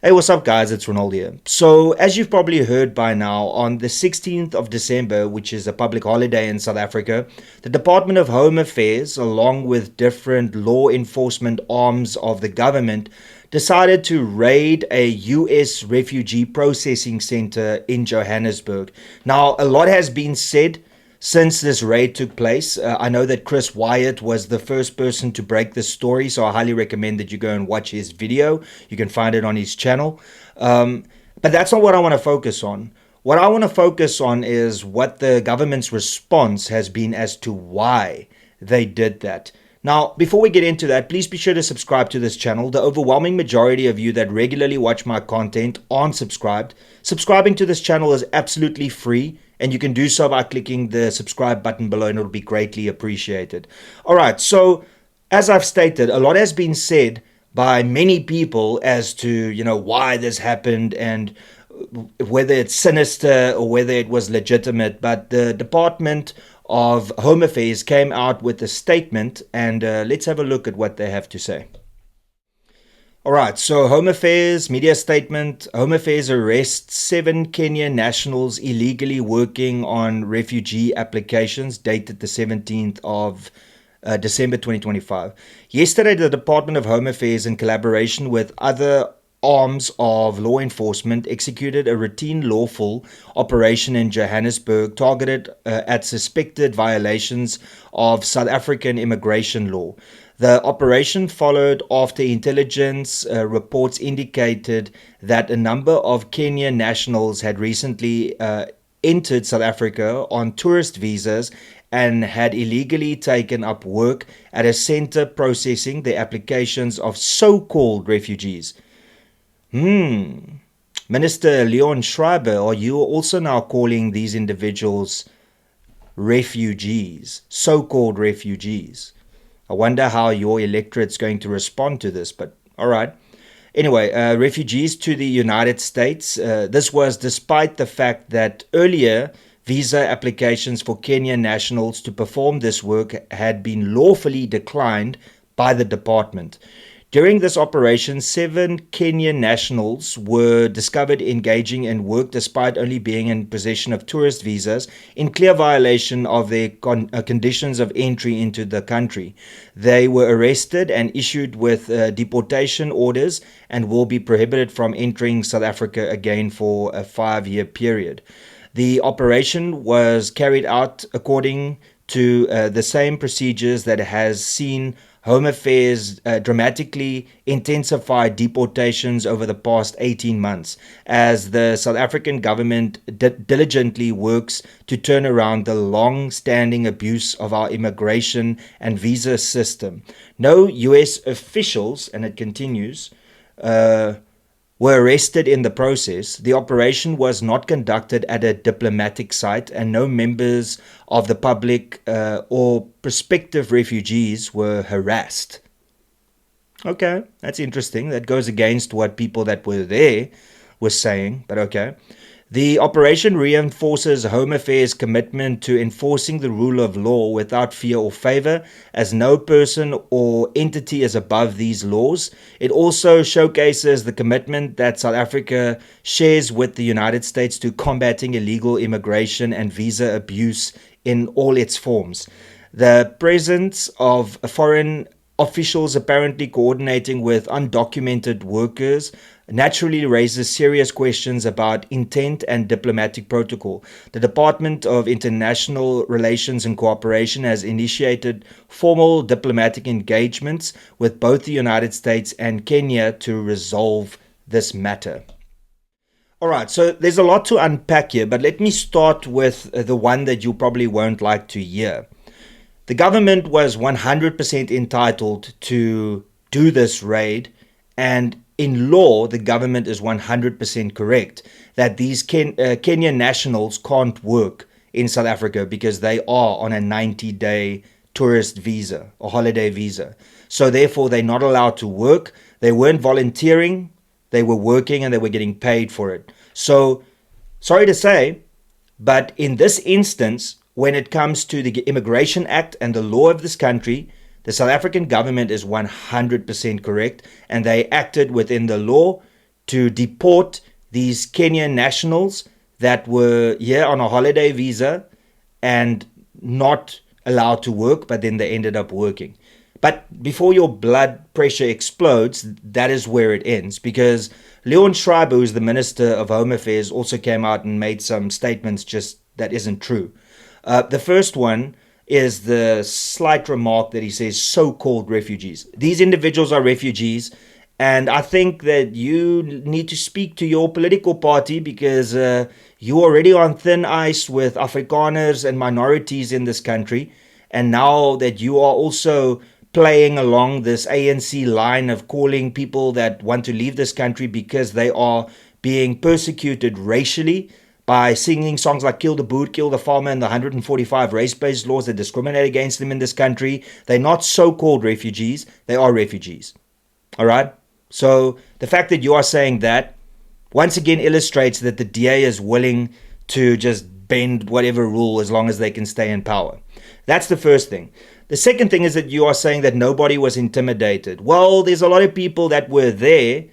Hey, what's up, guys? It's Renaldo here. So, as you've probably heard by now, on the 16th of December, which is a public holiday in South Africa, the Department of Home Affairs, along with different law enforcement arms of the government, decided to raid a US Refugee Processing Centre in Johannesburg. Now, a lot has been said since this raid took place. I know that Chris Wyatt was the first person to break this story, so I highly recommend that you go and watch his video. You can find it on his channel. But that's not what I want to focus on. What I want to focus on is what the government's response has been as to why they did that. Now, before we get into that, please be sure to subscribe to this channel. The overwhelming majority of you that regularly watch my content aren't subscribed. Subscribing to this channel is absolutely free, and you can do so by clicking the subscribe button below, and it'll be greatly appreciated. All right, so as I've stated, a lot has been said by many people as to, why this happened and whether it's sinister or whether it was legitimate. But the Department of Home Affairs came out with a statement, and let's have a look at what they have to say. All right, so Home Affairs media statement. Home Affairs arrests 7 Kenyan nationals illegally working on refugee applications, dated the 17th of December 2025. Yesterday, the Department of Home Affairs, in collaboration with other arms of law enforcement, executed a routine lawful operation in Johannesburg targeted at suspected violations of South African immigration law. The operation followed after intelligence reports indicated that a number of Kenyan nationals had recently entered South Africa on tourist visas and had illegally taken up work at a center processing the applications of so-called refugees. Minister Leon Schreiber, are you also now calling these individuals refugees, so-called refugees? I wonder how your electorate's going to respond to this, but all right. Anyway, refugees to the United States. This was despite the fact that earlier visa applications for Kenyan nationals to perform this work had been lawfully declined by the department. During this operation, 7 Kenyan nationals were discovered engaging in work despite only being in possession of tourist visas, in clear violation of their conditions of entry into the country. They were arrested and issued with deportation orders and will be prohibited from entering South Africa again for a 5-year period. The operation was carried out according to the same procedures that has seen Home Affairs dramatically intensify deportations over the past 18 months, as the South African government diligently works to turn around the long-standing abuse of our immigration and visa system. No US officials, and it continues, were arrested in the process. The operation was not conducted at a diplomatic site, and no members of the public or prospective refugees were harassed. Okay, that's interesting. That goes against what people that were there were saying, but okay. The operation reinforces Home Affairs' commitment to enforcing the rule of law without fear or favor, as no person or entity is above these laws. It also showcases the commitment that South Africa shares with the United States to combating illegal immigration and visa abuse in all its forms. The presence of foreign officials apparently coordinating with undocumented workers naturally raises serious questions about intent and diplomatic protocol. The Department of International Relations and Cooperation has initiated formal diplomatic engagements with both the United States and Kenya to resolve this matter. All right, so there's a lot to unpack here, but let me start with the one that you probably won't like to hear. The government was 100% entitled to do this raid, and in law, the government is 100% correct that these Kenyan nationals can't work in South Africa because they are on a 90-day tourist visa, a holiday visa. So therefore, they're not allowed to work. They weren't volunteering. They were working and they were getting paid for it. So, sorry to say, but in this instance, when it comes to the Immigration Act and the law of this country, the South African government is 100% correct, and they acted within the law to deport these Kenyan nationals that were here on a holiday visa and not allowed to work, but then they ended up working. But before your blood pressure explodes, that is where it ends, because Leon Schreiber, who's the Minister of Home Affairs, also came out and made some statements just that isn't true. The first one is the slight remark that he says so-called refugees. These individuals are refugees, and I think that you need to speak to your political party, because you're already on thin ice with Afrikaners and minorities in this country. And now that you are also playing along this ANC line of calling people that want to leave this country because they are being persecuted racially by singing songs like Kill the Boot, Kill the Farmer, and the 145 race-based laws that discriminate against them in this country. They're not so-called refugees, they are refugees. All right? So the fact that you are saying that once again illustrates that the DA is willing to just bend whatever rule as long as they can stay in power. That's the first thing. The second thing is that you are saying that nobody was intimidated. Well, there's a lot of people that were there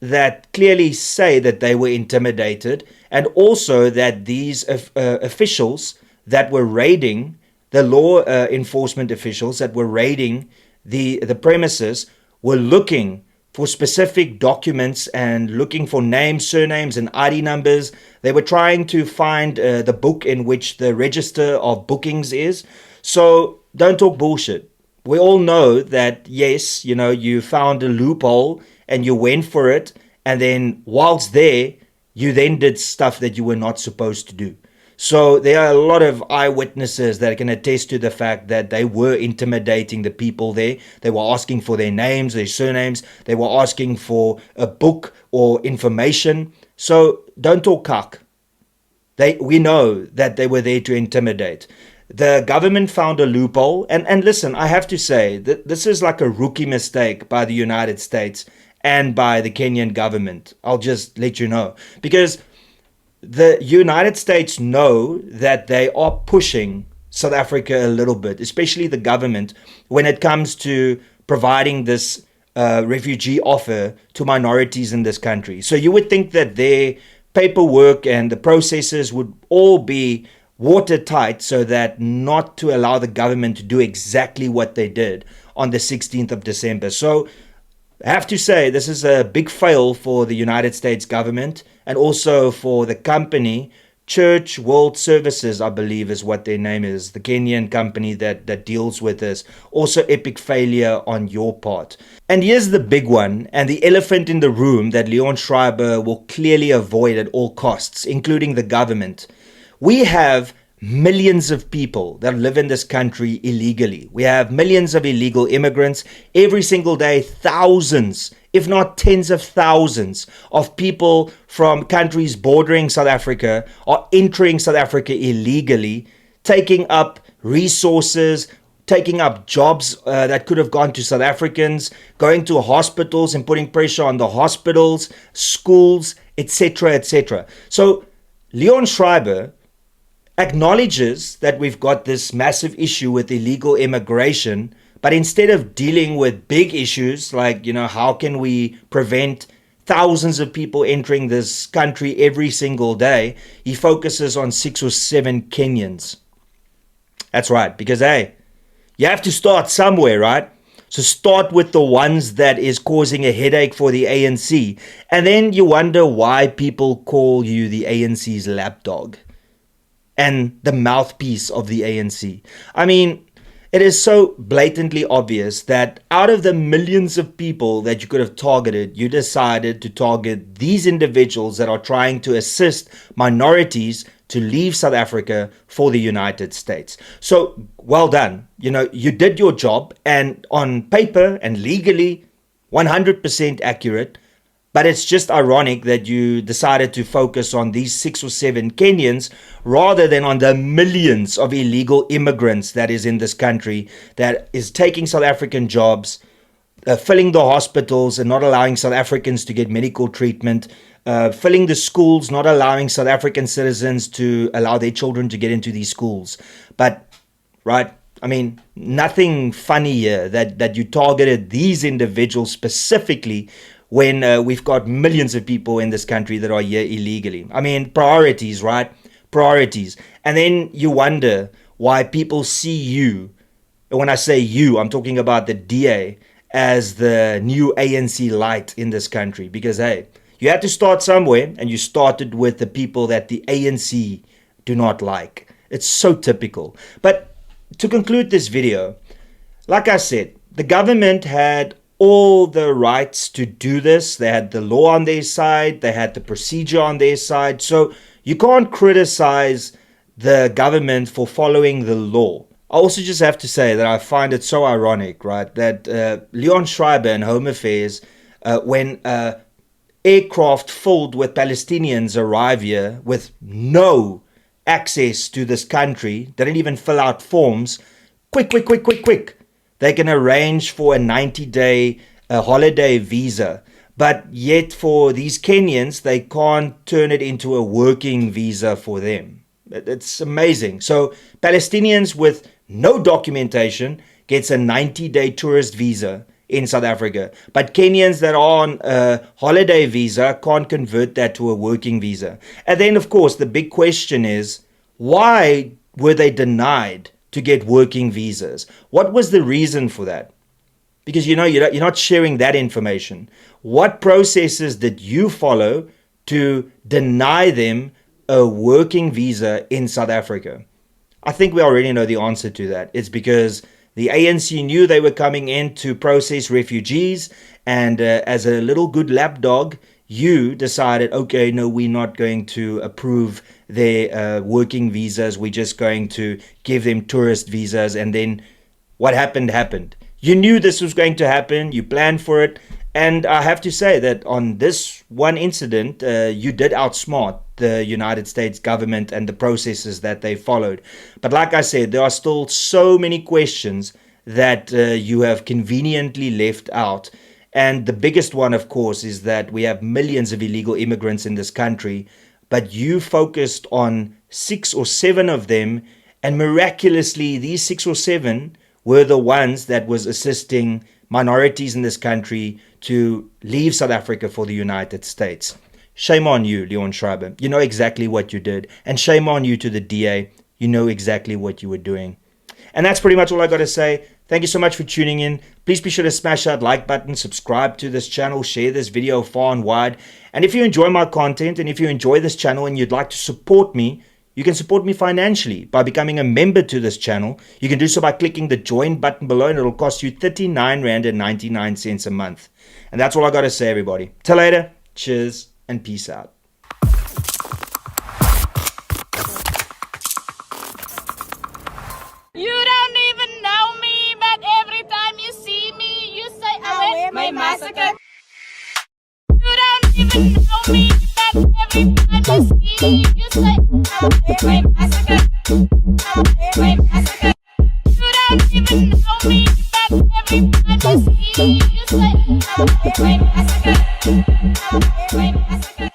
that clearly say that they were intimidated, and also that these officials that were raiding, the law enforcement officials that were raiding the premises, were looking for specific documents and looking for names, surnames, and ID numbers. They were trying to find the book in which the register of bookings is. So don't talk bullshit. We all know that, yes, you found a loophole and you went for it. And then whilst there, you then did stuff that you were not supposed to do. So there are a lot of eyewitnesses that can attest to the fact that they were intimidating the people there. They were asking for their names, their surnames. They were asking for a book or information. So don't talk cuck. We know that they were there to intimidate. The government found a loophole. And listen, I have to say that this is like a rookie mistake by the United States and by the Kenyan government. I'll just let you know. Because the United States know that they are pushing South Africa a little bit, especially the government, when it comes to providing this refugee offer to minorities in this country. So you would think that their paperwork and the processes would all be watertight so that not to allow the government to do exactly what they did on the 16th of December. So I have to say, this is a big fail for the United States government and also for the company, Church World Services, I believe is what their name is, the Kenyan company that deals with this. Also epic failure on your part. And here's the big one, and the elephant in the room that Leon Schreiber will clearly avoid at all costs, including the government. We have millions of people that live in this country illegally. We have millions of illegal immigrants. Every single day, thousands, if not tens of thousands of people from countries bordering South Africa are entering South Africa illegally, taking up resources, taking up jobs that could have gone to South Africans, going to hospitals and putting pressure on the hospitals, schools, etc., etc. So Leon Schreiber acknowledges that we've got this massive issue with illegal immigration, but instead of dealing with big issues like, how can we prevent thousands of people entering this country every single day, he focuses on 6 or 7 Kenyans. That's right, because hey, you have to start somewhere, right? So start with the ones that is causing a headache for the ANC, and then you wonder why people call you the ANC's lapdog and the mouthpiece of the ANC. I mean, it is so blatantly obvious that out of the millions of people that you could have targeted, you decided to target these individuals that are trying to assist minorities to leave South Africa for the United States. So, well done. You did your job, and on paper and legally, 100% accurate. But it's just ironic that you decided to focus on these 6 or 7 Kenyans rather than on the millions of illegal immigrants that is in this country that is taking South African jobs, filling the hospitals and not allowing South Africans to get medical treatment, filling the schools, not allowing South African citizens to allow their children to get into these schools. But, right, I mean, nothing funny here that you targeted these individuals specifically when we've got millions of people in this country that are here illegally? I mean, priorities, right? Priorities. And then you wonder why people see you. And when I say you, I'm talking about the DA as the new ANC light in this country. Because, hey, you had to start somewhere, and you started with the people that the ANC do not like. It's so typical. But to conclude this video, like I said, the government had all the rights to do this. They had the law on their side. They had the procedure on their side. So you can't criticize the government for following the law. I also just have to say that I find it so ironic, right, that Leon Schreiber in Home Affairs, when aircraft filled with Palestinians arrive here with no access to this country, they don't even fill out forms, quick. They can arrange for a 90-day holiday visa. But yet for these Kenyans, they can't turn it into a working visa for them. It's amazing. So Palestinians with no documentation gets a 90-day tourist visa in South Africa. But Kenyans that are on a holiday visa can't convert that to a working visa. And then, of course, the big question is, why were they denied to get working visas? What was the reason for that? Because, you know, you're not sharing that information. What processes did you follow to deny them a working visa in South Africa? I think we already know the answer to that. It's because the ANC knew they were coming in to process refugees, and as a little good lapdog, you decided, okay, no, we're not going to approve their working visas. We're just going to give them tourist visas. And then what happened. You knew this was going to happen. You planned for it. And I have to say that on this one incident, you did outsmart the United States government and the processes that they followed. But like I said, there are still so many questions that you have conveniently left out. And the biggest one, of course, is that we have millions of illegal immigrants in this country, but you focused on 6 or 7 of them, and miraculously, these 6 or 7 were the ones that was assisting minorities in this country to leave South Africa for the United States. Shame on you, Leon Schreiber. You know exactly what you did. And shame on you to the DA. You know exactly what you were doing. And that's pretty much all I got to say. Thank you so much for tuning in. Please be sure to smash that like button, subscribe to this channel, share this video far and wide. And if you enjoy my content and if you enjoy this channel and you'd like to support me, you can support me financially by becoming a member to this channel. You can do so by clicking the join button below, and it'll cost you 39.99 Rand a month. And that's all I got to say, everybody. Till later. Cheers and peace out. You don't even know me, but every time you see me, you say I went my massacre. You don't even know me, but every time you see me, you say I went my massacre. My massacre. You don't even know me, but every time you see me, you say I went my massacre. My massacre.